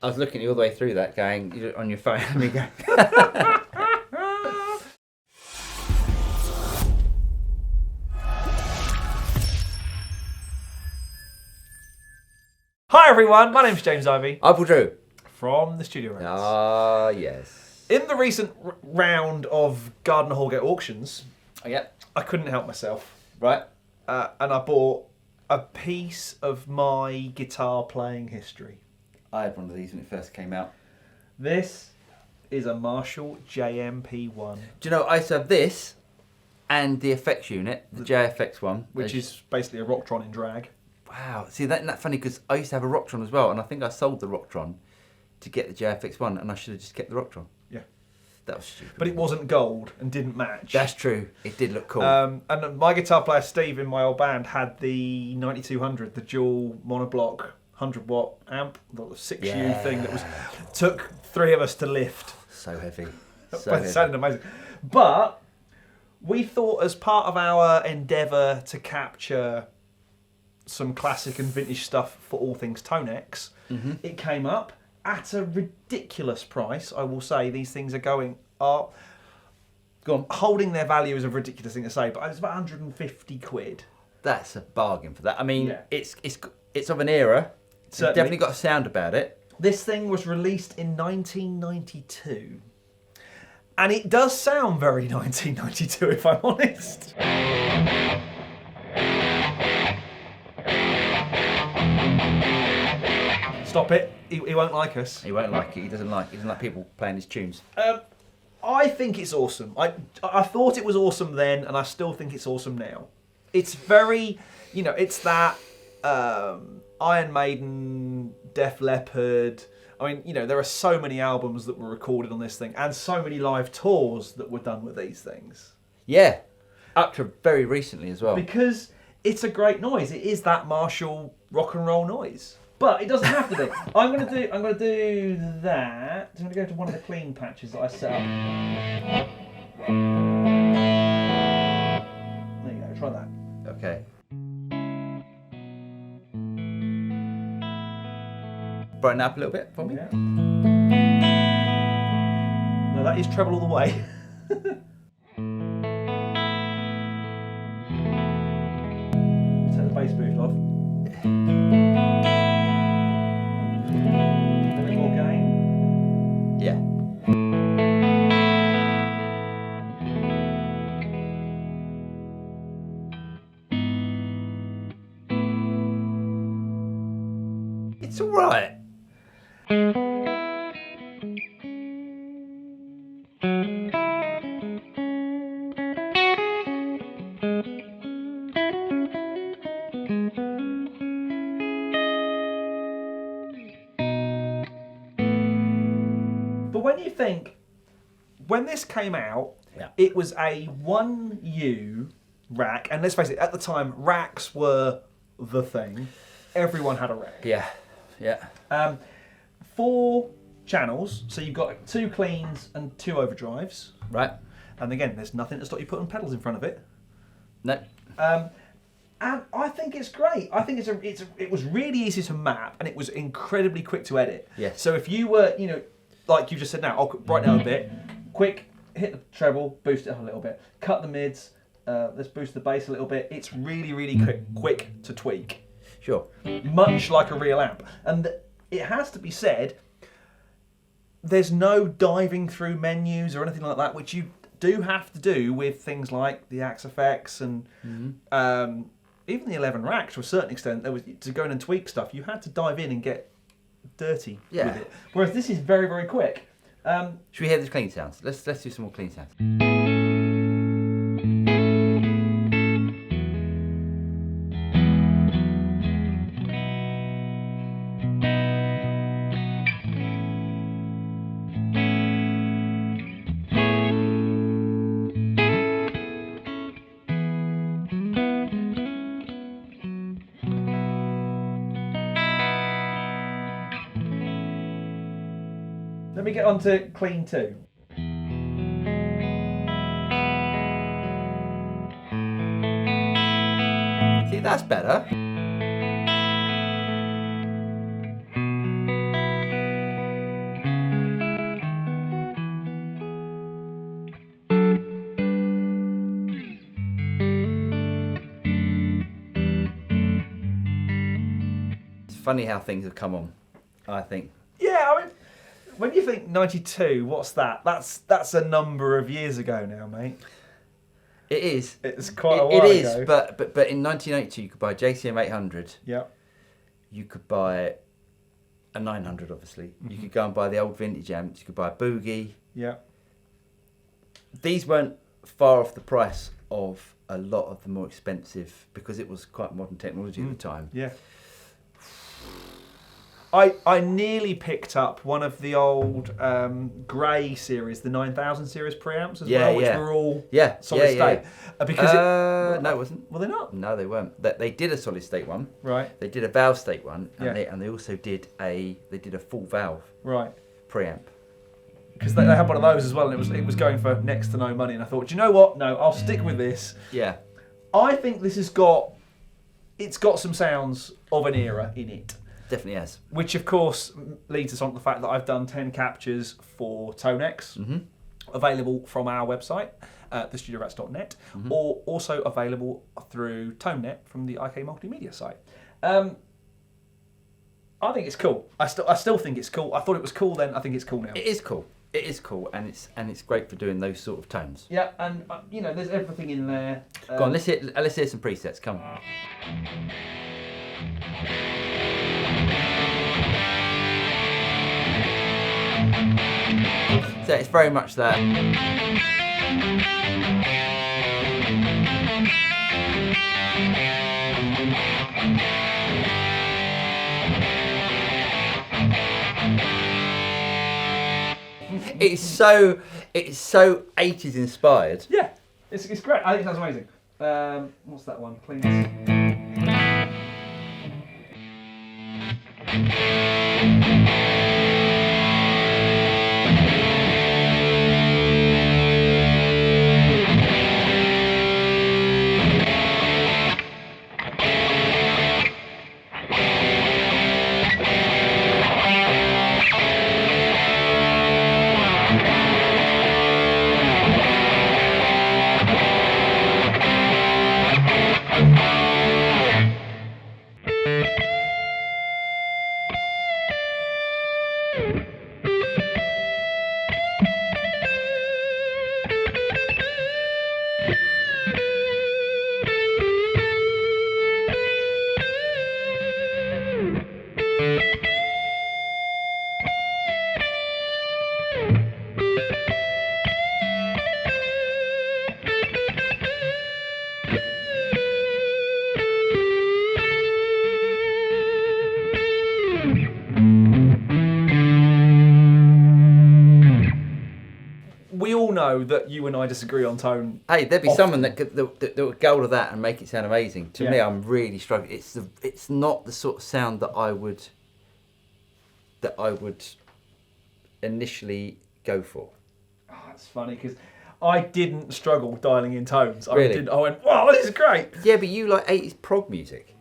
I was looking at you all the way through that, going, you're on your phone. Let me go. Hi everyone, my name's James Ivey. Uncle Drew. From the Studio Rents. Ah, yes. In the recent round of Garden Hallgate auctions, Yep. I couldn't help myself. Right. And I bought a piece of my guitar playing history. I had one of these when it first came out. This is a Marshall JMP-1. Do you know, I used to have this and the effects unit, the JFX one. Which is basically a Rocktron in drag. Wow. See, isn't that funny? Because I used to have a Rocktron as well, and I think I sold the Rocktron to get the JFX one, and I should have just kept the Rocktron. Yeah. That was stupid. But it wasn't gold and didn't match. That's true. It did look cool. And my guitar player Steve in my old band had the 9200, the dual monoblock 100-watt amp, the 6U thing that took 3 of us to lift. So heavy. But it sounded amazing. But we thought, as part of our endeavour to capture some classic and vintage stuff for all things Tonex, it came up at a ridiculous price. I will say these things are holding their value is a ridiculous thing to say, but it's about 150 quid. That's a bargain for that. I mean, Yeah. it's of an era. It's Certainly. definitely got a sound about it. This thing was released in 1992. And it does sound very 1992, if I'm honest. Stop it. He won't like us. He won't like it. He doesn't like people playing his tunes. I think it's awesome. I thought it was awesome then, and I still think it's awesome now. It's very, it's that Iron Maiden, Def Leppard. I mean, there are so many albums that were recorded on this thing, and so many live tours that were done with these things. Yeah, up to very recently as well. Because it's a great noise. It is that Marshall rock and roll noise. But it doesn't have to be. I'm gonna do that. I'm gonna go to one of the clean patches that I set up. There you go. Try that. Okay. Brighten up a little bit for me. Yeah. No, that is treble all the way. Take the bass boost off. A bit more gain. Yeah. It's all right. But when you think, when this came out, it was a 1U rack, and let's face it, at the time, racks were the thing. Everyone had a rack. Yeah. 4 channels, so you've got 2 cleans and 2 overdrives. Right. And again, there's nothing to stop you putting pedals in front of it. No. And I think it's great. I think it was really easy to map, and it was incredibly quick to edit. Yes. So if you were, like you just said now, I'll brighten out a bit, quick, hit the treble, boost it up a little bit, cut the mids, let's boost the bass a little bit. It's really, really quick to tweak. Sure. Much like a real amp. And it has to be said, there's no diving through menus or anything like that, which you do have to do with things like the Axe effects and even the 11 racks to a certain extent. There was, to go in and tweak stuff, you had to dive in and get dirty with it. Whereas this is very, very quick. Should we hear the clean sounds? Let's do some more clean sounds. Let me get on to clean 2. See, that's better. funny how things have come on, I think. Yeah, I mean, when you think 92, what's that? That's a number of years ago now, mate. It is. It's quite a while ago. It is, but in 1982 you could buy a JCM 800. Yeah. You could buy a 900, obviously. You could go and buy the old vintage amps. You could buy a Boogie. Yeah. These weren't far off the price of a lot of the more expensive, because it was quite modern technology at the time. Yeah. I nearly picked up one of the old grey series, the 9000 series preamps as well, which were all solid state. Because no, it wasn't. Were they not? No, they weren't. They did a solid state one. Right. They did a valve state one, and they also did a full valve preamp. Because they had one of those as well, and it was going for next to no money. And I thought, do you know what? No, I'll stick with this. Yeah. I think this has got some sounds of an era in it. Definitely has. Which, of course, leads us on to the fact that I've done 10 captures for Tonex, available from our website, thestudiorats.net, or also available through ToneNet from the IK Multimedia site. I think it's cool. I still think it's cool. I thought it was cool then. I think it's cool now. It is cool. It is cool, and it's great for doing those sort of tones. Yeah, and there's everything in there. Go on, let's hear some presets. Come on. So it's very much that. It's so 80s inspired. Yeah, it's great. I think that's amazing. What's that one, please? That you and I disagree on tone. Hey, there'd be someone that would go to that and make it sound amazing. To me, I'm really struggling. It's not the sort of sound that I would initially go for. Oh, that's funny because I didn't struggle dialing in tones. Really? I went, wow, this is great. Yeah, but you like 80s prog music.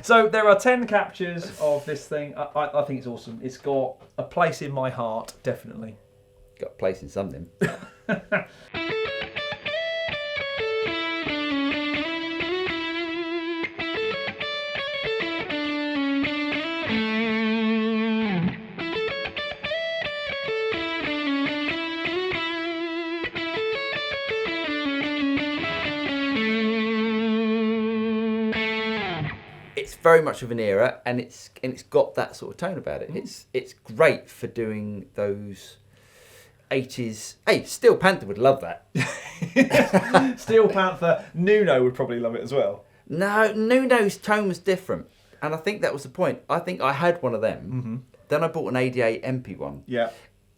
So there are 10 captures of this thing. I think it's awesome. It's got a place in my heart, definitely. Got a place in something. Very much of an era, and it's got that sort of tone about it. It's great for doing those 80s. Hey, Steel Panther would love that. Steel Panther, Nuno would probably love it as well. No, Nuno's tone was different, and I think that was the point. I think I had one of them. Mm-hmm. Then I bought an ADA MP1. Yeah,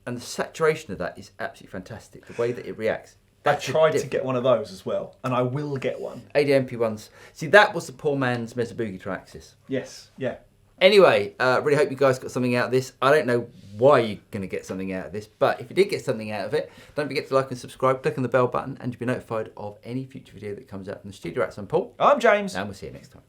and the saturation of that is absolutely fantastic. The way that it reacts. I tried to get one of those as well, and I will get one. ADA MP1s. See, that was the poor man's Mesa Boogie to Axis. Yes, yeah. Anyway, really hope you guys got something out of this. I don't know why you're going to get something out of this, but if you did get something out of it, don't forget to like and subscribe, click on the bell button, and you'll be notified of any future video that comes out from the studio. I'm Paul. I'm James. And we'll see you next time.